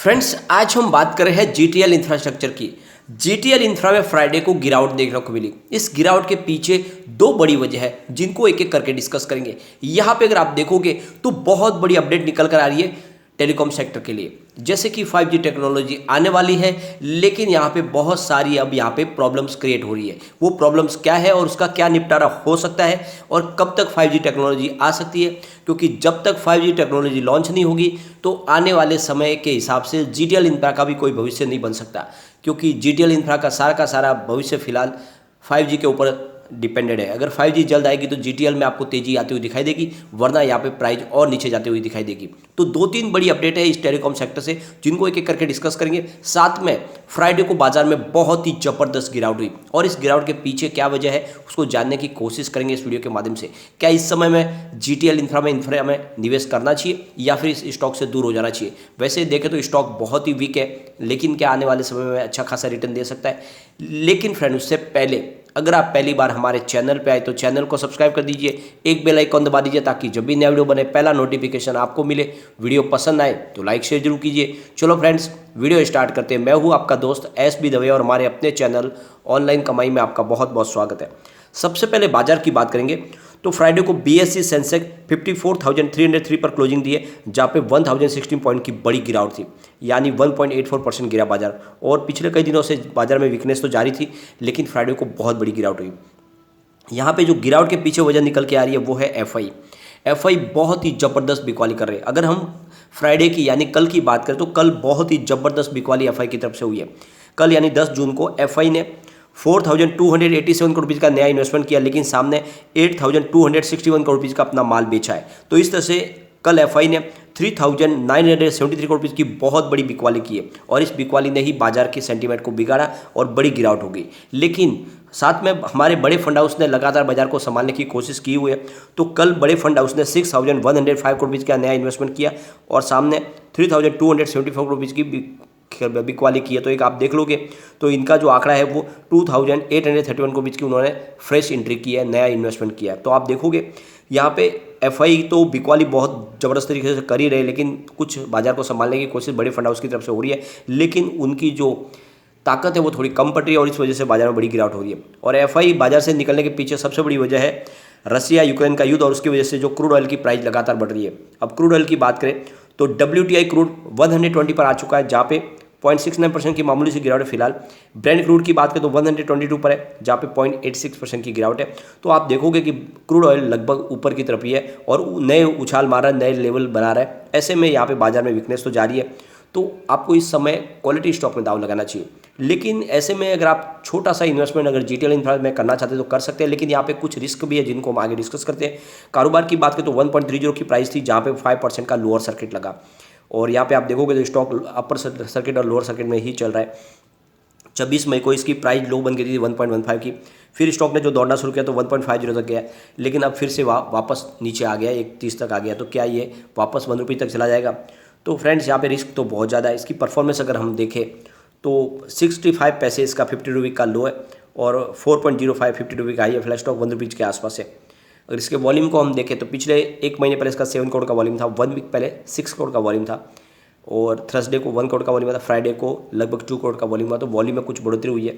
Friends, आज हम बात कर रहे हैं जीटीएल इंफ्रास्ट्रक्चर की। जीटीएल इंफ्रा में फ्राइडे को गिरावट देखने को मिली। इस गिरावट के पीछे दो बड़ी वजह है जिनको एक एक करके डिस्कस करेंगे। यहाँ पे अगर आप देखोगे तो बहुत बड़ी अपडेट निकल कर आ रही है टेलीकॉम सेक्टर के लिए, जैसे कि 5G टेक्नोलॉजी आने वाली है, लेकिन यहाँ पे बहुत सारी अब यहाँ पे प्रॉब्लम्स क्रिएट हो रही है। वो प्रॉब्लम्स क्या है और उसका क्या निपटारा हो सकता है और कब तक 5G टेक्नोलॉजी आ सकती है, क्योंकि जब तक 5G टेक्नोलॉजी लॉन्च नहीं होगी तो आने वाले समय के हिसाब से जीटीएल इंफ्रा का भी कोई भविष्य नहीं बन सकता, क्योंकि जीटीएल इंफ्रा का सारा भविष्य फिलहाल 5G के ऊपर डिपेंडेड है। अगर 5G जल्द आएगी तो जीटीएल में आपको तेजी आती हुई दिखाई देगी, वरना यहाँ पे प्राइस और नीचे जाती हुई दिखाई देगी। तो दो तीन बड़ी अपडेट है इस टेलीकॉम सेक्टर से, जिनको एक एक करके डिस्कस करेंगे। साथ में फ्राइडे को बाजार में बहुत ही जबरदस्त गिरावट हुई और इस गिरावट के पीछे क्या वजह है उसको जानने की कोशिश करेंगे इस वीडियो के माध्यम से। क्या इस समय में जीटीएल इंफ्रा में निवेश करना चाहिए या फिर इस स्टॉक से दूर हो जाना चाहिए? वैसे देखें तो स्टॉक बहुत ही वीक है, लेकिन क्या आने वाले समय में अच्छा खासा रिटर्न दे सकता है। लेकिन फ्रेंड, उससे पहले अगर आप पहली बार हमारे चैनल पे आए तो चैनल को सब्सक्राइब कर दीजिए, एक बेल आइकॉन दबा दीजिए ताकि जब भी नया वीडियो बने पहला नोटिफिकेशन आपको मिले। वीडियो पसंद आए तो लाइक शेयर जरूर कीजिए। चलो फ्रेंड्स, वीडियो स्टार्ट करते हैं। मैं हूं आपका दोस्त एसबी दवे और हमारे अपने चैनल ऑनलाइन कमाई में आपका बहुत बहुत स्वागत है। सबसे पहले बाजार की बात करेंगे तो फ्राइडे को बीएसई सेंसेक्स 54,303 पर क्लोजिंग दी है, जहाँ पे 1016 पॉइंट की बड़ी गिरावट थी, यानी 1.84% गिरा बाजार। और पिछले कई दिनों से बाजार में वीकनेस तो जारी थी, लेकिन फ्राइडे को बहुत बड़ी गिरावट हुई। यहाँ पे जो गिरावट के पीछे वजह निकल के आ रही है वो है एफआई बहुत ही ज़बरदस्त बिकवाली कर रहे हैं। अगर हम फ्राइडे की यानी कल की बात करें तो कल बहुत ही ज़बरदस्त बिकवाली एफआई की तरफ से हुई है। कल यानी 10 जून को एफआई ने 4,287 करोड़ रुपीज़ का नया इन्वेस्टमेंट किया, लेकिन सामने 8,261 करोड़ रुपीज़ का अपना माल बेचा है। तो इस तरह से कल एफआई ने 3,973 करोड़ रुपीज़ की बहुत बड़ी बिकवाली की है और इस बिकवाली ने ही बाजार के सेंटीमेंट को बिगाड़ा और बड़ी गिरावट हो गई। लेकिन साथ में हमारे बड़े फंड हाउस ने लगातार बाजार को संभालने की कोशिश की हुई है। तो कल बड़े फंड हाउस ने 6,105 करोड़ रुपीज़ का नया इन्वेस्टमेंट किया और सामने 3,274 करोड़ रुपीज़ की बिकवाली की है। तो एक आप देख लोगे तो इनका जो आंकड़ा है वो 2,831 करोड़ की उन्होंने फ्रेश एंट्री की है, नया इन्वेस्टमेंट किया है। तो आप देखोगे यहाँ पे एफआई तो बिकवाली बहुत ज़बरदस्त तरीके से कर ही रहे, लेकिन कुछ बाजार को संभालने की कोशिश बड़े फंड हाउस की तरफ से हो रही है, लेकिन उनकी जो ताकत है वो थोड़ी कम पड़ रही है और इस वजह से बाजार में बड़ी गिरावट हो रही है। और एफआई बाजार से निकलने के पीछे सबसे बड़ी वजह है रसिया यूक्रेन का युद्ध और उसकी वजह से जो क्रूड ऑयल की प्राइस लगातार बढ़ रही है। अब क्रूड ऑयल की बात करें तो WTI क्रूड 120 पर आ चुका है, जहाँ पे 0.69% की मामूली सी गिरावट है फिलहाल। ब्रेंट क्रूड की बात करें तो 122 पर है, जहाँ पे 0.86% की गिरावट है। तो आप देखोगे कि क्रूड ऑयल लगभग ऊपर की तरफ ही है और नए उछाल मार रहा है, नए लेवल बना रहा है। ऐसे में यहाँ पे बाजार में वीकनेस तो जारी है, तो आपको इस समय क्वालिटी स्टॉक में दाव लगाना चाहिए। लेकिन ऐसे में अगर आप छोटा सा इन्वेस्टमेंट अगर जीटीएल इंफ्रा में करना चाहते हैं तो कर सकते हैं, लेकिन यहाँ पे कुछ रिस्क भी है जिनको हम आगे डिस्कस करते हैं। कारोबार की बात करें तो 1.30 की प्राइस थी, जहाँ पे 5% का लोअर सर्किट लगा और यहाँ पे आप देखोगे तो स्टॉक अपर सर्किट और लोअर सर्किट में ही चल रहा है। 26 मई को इसकी प्राइस लो बन गई थी 1.15 की, फिर स्टॉक ने जो दौड़ना शुरू किया तो 1.50 तक गया, लेकिन अब फिर से वापस नीचे आ गया, 1.30 तक आ गया। तो क्या ये वापस 1 रुपये तक चला जाएगा? तो फ्रेंड्स, यहाँ पे रिस्क तो बहुत ज़्यादा है। इसकी परफॉर्मेंस अगर हम देखें तो 65 पैसे इसका 50 रुपये का लो है और 4.05 50 रुपये का हाई है। फ्लैश स्टॉक 1 रुपये के आसपास है। अगर इसके वॉल्यूम को हम देखें तो पिछले एक महीने पहले इसका 7 करोड़ का वॉल्यूम था, 1 वीक पहले 6 करोड़ का वॉल्यूम था और थर्सडे को 1 करोड़ का वॉल्यूम था, फ्राइडे को लगभग 2 करोड़ का वॉल्यूम हुआ। तो वॉल्यूम में कुछ बढ़ोतरी हुई है।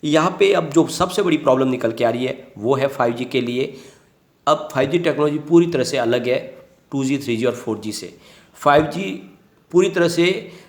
यहाँ पे अब जो सबसे बड़ी प्रॉब्लम निकल के आ रही है वो है 5G के लिए। अब 5G टेक्नोलॉजी पूरी तरह से अलग है 2G 3G और 4G से। 5G पूरी तरह से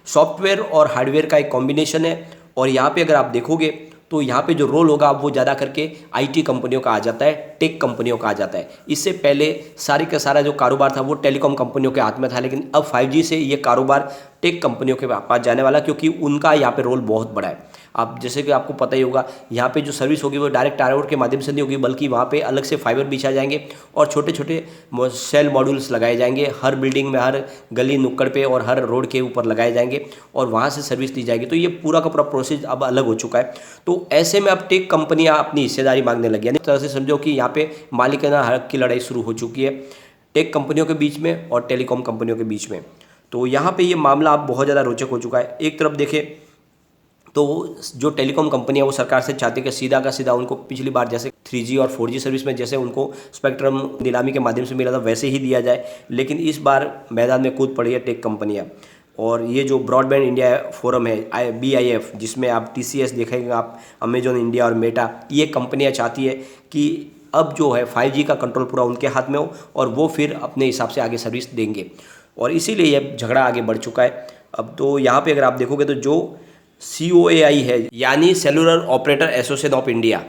सॉफ्टवेयर और हार्डवेयर का एक कॉम्बिनेशन है और यहाँ पे अगर आप देखोगे तो यहाँ पे जो रोल होगा वो ज़्यादा करके आईटी कंपनियों का आ जाता है, टेक कंपनियों का आ जाता है। इससे पहले सारे का सारा जो कारोबार था वो टेलीकॉम कंपनियों के हाथ में था, लेकिन अब 5G से ये कारोबार टेक कंपनियों के पास जाने वाला, क्योंकि उनका यहाँ पे रोल बहुत बड़ा है। आप जैसे कि आपको पता ही होगा, यहाँ पे जो सर्विस होगी वो डायरेक्ट टावर के माध्यम से नहीं होगी, बल्कि वहाँ पे अलग से फाइबर बिछा जाएंगे और छोटे छोटे सेल मॉड्यूल्स लगाए जाएंगे हर बिल्डिंग में, हर गली नुक्कड़ पे और हर रोड के ऊपर लगाए जाएंगे और वहाँ से सर्विस दी जाएगी। तो ये पूरा का पूरा प्रोसेस अब अलग हो चुका है। तो ऐसे में अब टेक कंपनियाँ अपनी हिस्सेदारी मांगने लगी, यानी तरह से समझो कि यहाँ पे मालिकाना हक की लड़ाई शुरू हो चुकी है टेक कंपनियों के बीच में और टेलीकॉम कंपनियों के बीच में। तो यहाँ पे ये मामला अब बहुत ज़्यादा रोचक हो चुका है। एक तरफ देखें तो जो टेलीकॉम कंपनी है वो सरकार से चाहती है कि सीधा का सीधा उनको पिछली बार जैसे 3G और 4G सर्विस में जैसे उनको स्पेक्ट्रम नीलामी के माध्यम से मिला था वैसे ही दिया जाए, लेकिन इस बार मैदान में कूद पड़ी है टेक कंपनियां। और ये जो ब्रॉडबैंड इंडिया फोरम है BIF, जिसमें आप TCS देखेंगे, आप अमेजॉन इंडिया और मेटा, ये कंपनियां चाहती है कि अब जो है 5G का कंट्रोल पूरा उनके हाथ में हो और वो फिर अपने हिसाब से आगे सर्विस देंगे, और इसीलिए ये झगड़ा आगे बढ़ चुका है। अब तो यहाँ पे अगर आप देखोगे तो जो COAI है, यानी cellular operator association of India,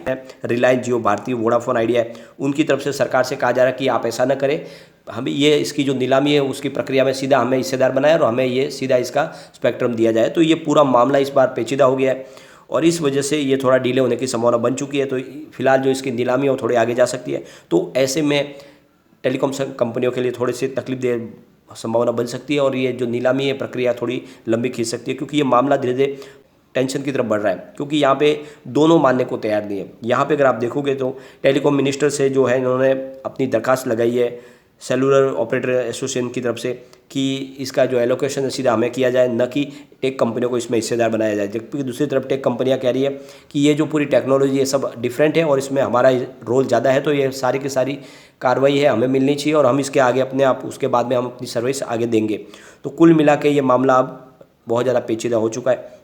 Reliance, Jio, Bharti, Vodafone Idea है, उनकी तरफ से सरकार से कहा जा रहा है कि आप ऐसा ना करें, हमें ये इसकी जो नीलामी है उसकी प्रक्रिया में सीधा हमें हिस्सेदार बनाया और हमें ये सीधा इसका स्पेक्ट्रम दिया जाए। तो ये पूरा मामला इस बार पेचीदा हो गया है और इस वजह से ये थोड़ा डिले होने की संभावना बन चुकी है। तो फिलहाल जो इसकी नीलामी है वो थोड़ी आगे जा सकती है। तो ऐसे में टेलीकॉम कंपनियों के लिए थोड़ी सी तकलीफ दे संभावना बन सकती है और ये जो नीलामी है प्रक्रिया थोड़ी लंबी खींच सकती है, क्योंकि ये मामला धीरे धीरे टेंशन की तरफ बढ़ रहा है, क्योंकि यहाँ पे दोनों मानने को तैयार नहीं है। यहाँ पे अगर आप देखोगे तो टेलीकॉम मिनिस्टर से जो है इन्होंने अपनी दरखास्त लगाई है सेलुलर ऑपरेटर एसोसिएशन की तरफ से कि इसका जो एलोकेशन है सीधा हमें किया जाए, न कि टेक कंपनियों को इसमें हिस्सेदार बनाया जाए। जबकि दूसरी तरफ टेक कंपनियां कह रही है कि ये जो पूरी टेक्नोलॉजी है सब डिफरेंट है और इसमें हमारा रोल ज़्यादा है, तो ये सारी की सारी कार्रवाई है हमें मिलनी चाहिए और हम इसके आगे अपने आप उसके बाद में हम अपनी सर्विस आगे देंगे। तो कुल मिला के ये मामला अब बहुत ज़्यादा पेचीदा हो चुका है।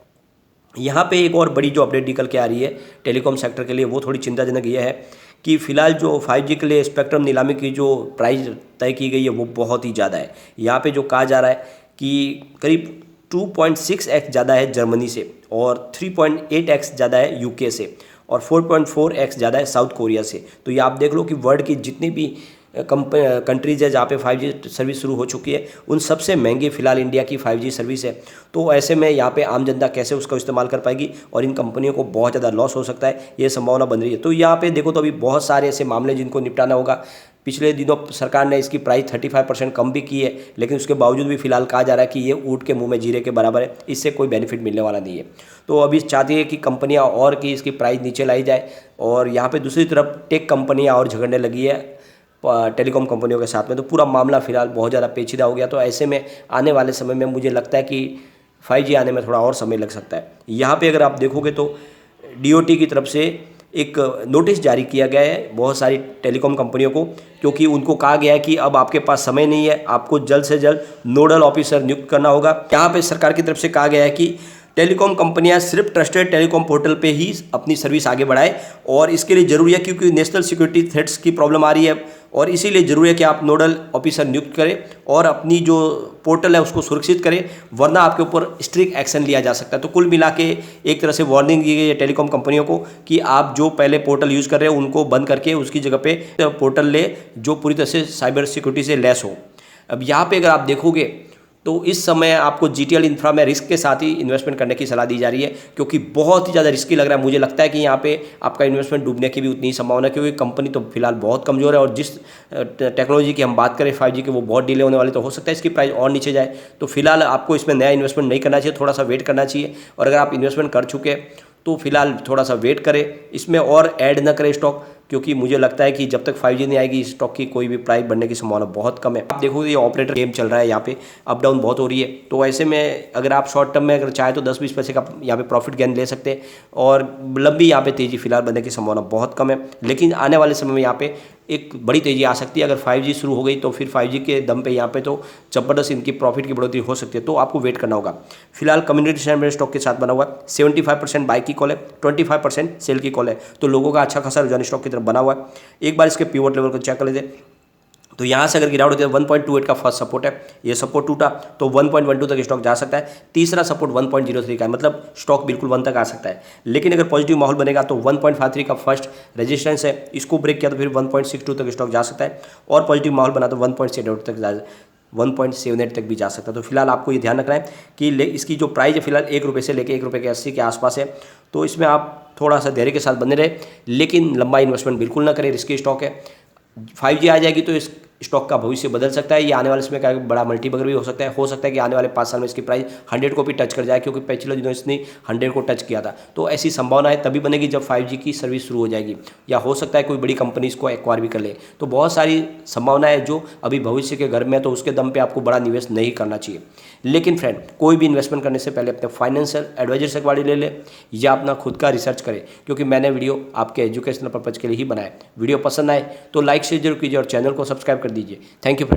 यहाँ पे एक और बड़ी जो अपडेट निकल के आ रही है टेलीकॉम सेक्टर के लिए, वो थोड़ी चिंताजनक ये है कि फिलहाल जो 5G के लिए स्पेक्ट्रम नीलामी की जो प्राइस तय की गई है वो बहुत ही ज़्यादा है। यहाँ पे जो कहा जा रहा है कि करीब 2.6x ज़्यादा है जर्मनी से और 3.8x ज़्यादा है UK से और 4.4x ज़्यादा है साउथ कोरिया से। तो ये आप देख लो कि वर्ल्ड की जितनी भी कंट्रीज है जहाँ पे 5G सर्विस शुरू हो चुकी है, उन सबसे महंगी फ़िलहाल इंडिया की 5G सर्विस है। तो ऐसे में यहाँ पे आम जनता कैसे उसका इस्तेमाल कर पाएगी और इन कंपनियों को बहुत ज़्यादा लॉस हो सकता है, ये संभावना बन रही है। तो यहाँ पे देखो तो अभी बहुत सारे ऐसे मामले जिनको निपटाना होगा। पिछले दिनों सरकार ने इसकी प्राइस 35% कम भी की है, लेकिन उसके बावजूद भी फिलहाल कहा जा रहा है कि ये ऊँट के मुँह में जीरे के बराबर है, इससे कोई बेनिफिट मिलने वाला नहीं है। तो अभी चाहती है कि कंपनियाँ और कि इसकी प्राइस नीचे लाई जाए और यहाँ पर दूसरी तरफ टेक कंपनियाँ और झगड़ने लगी है टेलीकॉम कंपनियों के साथ में। तो पूरा मामला फिलहाल बहुत ज़्यादा पेचीदा हो गया। तो ऐसे में आने वाले समय में मुझे लगता है कि 5G आने में थोड़ा और समय लग सकता है। यहाँ पे अगर आप देखोगे तो DOT की तरफ से एक नोटिस जारी किया गया है बहुत सारी टेलीकॉम कंपनियों को, क्योंकि उनको कहा गया है कि अब आपके पास समय नहीं है, आपको जल्द से जल्द नोडल ऑफिसर नियुक्त करना होगा। यहाँ पे सरकार की तरफ से कहा गया है कि टेलीकॉम कंपनियां सिर्फ ट्रस्टेड टेलीकॉम पोर्टल पे ही अपनी सर्विस आगे बढ़ाए और इसके लिए ज़रूरी है क्योंकि नेशनल सिक्योरिटी थ्रेट्स की प्रॉब्लम आ रही है और इसीलिए ज़रूरी है कि आप नोडल ऑफिसर नियुक्त करें और अपनी जो पोर्टल है उसको सुरक्षित करें, वरना आपके ऊपर स्ट्रिक्ट एक्शन लिया जा सकता है। तो कुल मिला के एक तरह से वार्निंग दी गई है टेलीकॉम कंपनियों को कि आप जो पहले पोर्टल यूज़ कर रहे हैं उनको बंद करके उसकी जगह पे पोर्टल ले जो पूरी तरह से साइबर सिक्योरिटी से लैस हो। अब यहाँ पे अगर आप देखोगे तो इस समय आपको GTL इंफ्रा में रिस्क के साथ ही इन्वेस्टमेंट करने की सलाह दी जा रही है, क्योंकि बहुत ही ज़्यादा रिस्की लग रहा है। मुझे लगता है कि यहाँ पे आपका इन्वेस्टमेंट डूबने की भी उतनी ही संभावना है, क्योंकि कंपनी तो फिलहाल बहुत कमज़ोर है और जिस टेक्नोलॉजी की हम बात करें 5G की वो बहुत डिले होने वाली, तो हो सकता है इसकी प्राइस और नीचे जाए। तो फिलहाल आपको इसमें नया इन्वेस्टमेंट नहीं करना चाहिए, थोड़ा सा वेट करना चाहिए और अगर आप इन्वेस्टमेंट कर चुके तो फिलहाल थोड़ा सा वेट करें, इसमें और ऐड न करें स्टॉक, क्योंकि मुझे लगता है कि जब तक 5G नहीं आएगी स्टॉक की कोई भी प्राइस बढ़ने की संभावना बहुत कम है। आप देखोगे ये ऑपरेटर गेम चल रहा है, यहाँ पे अप डाउन बहुत हो रही है। तो ऐसे में अगर आप शॉर्ट टर्म में अगर चाहे तो 10-20 पैसे का यहाँ पे प्रॉफिट गेन ले सकते हैं और लंबी यहाँ पे तेज़ी फिलहाल बनने की संभावना बहुत कम है। लेकिन आने वाले समय में यहाँ पे एक बड़ी तेज़ी आ सकती है। अगर 5G शुरू हो गई तो फिर 5G के दम पे यहाँ पे तो ज़बरदस्त इनकी प्रॉफिट की बढ़ोतरी हो सकती है। तो आपको वेट करना होगा। फिलहाल कम्युनिटी शेयर में स्टॉक के साथ बना हुआ है, 75% बाई की कॉल है, 25% सेल की कॉल है। तो लोगों का अच्छा खासा रुझान स्टॉक की तरफ बना हुआ है। एक बार इसके पिवट लेवल को चेक कर लेते तो यहाँ से अगर गिरावट होती है 1.28 का फर्स्ट सपोर्ट है, ये सपोर्ट टूटा तो 1.12 तक स्टॉक जा सकता है। तीसरा सपोर्ट 1.03 का है, मतलब स्टॉक बिल्कुल 1 तक आ सकता है। लेकिन अगर पॉजिटिव माहौल बनेगा तो 1.53 का फर्स्ट रेजिस्टेंस है, इसको ब्रेक किया तो फिर 1.62 तक स्टॉक जा सकता है और पॉजिटिव माहौल बना तो 1.78 तक भी जा सकता है। तो फिलहाल आपको ये ध्यान रखना है कि इसकी जो प्राइस है फिलहाल 1 रुपये से लेकर 1 रुपये के 80 के आसपास है। तो इसमें आप थोड़ा सा धैर्य के साथ बने रहे, लेकिन लंबा इन्वेस्टमेंट बिल्कुल ना करें, रिस्की स्टॉक है। 5G आ जाएगी तो इस स्टॉक का भविष्य बदल सकता है। ये आने वाले समय का बड़ा मल्टीबगर भी हो सकता है कि आने वाले 5 साल में इसकी प्राइस 100 को भी टच कर जाए, क्योंकि पिछले दिनों इसने 100 को टच किया था। तो ऐसी संभावना है तभी बनेगी जब 5G की सर्विस शुरू हो जाएगी, या हो सकता है कोई बड़ी कंपनी इसको एक्वायर भी कर ले। तो बहुत सारी संभावना है जो अभी भविष्य के घर में है, तो उसके दम पे आपको बड़ा निवेश नहीं करना चाहिए। लेकिन फ्रेंड, कोई भी इन्वेस्टमेंट करने से पहले अपने फाइनेंशियल एडवाइजर से अखबारी ले ले या अपना खुद का रिसर्च करें, क्योंकि मैंने वीडियो आपके एजुकेशनल पर्पज़ के लिए ही बनाया। वीडियो पसंद आए तो लाइक शेयर जरूर कीजिए और चैनल को सब्सक्राइब कर दीजिए। Thank you.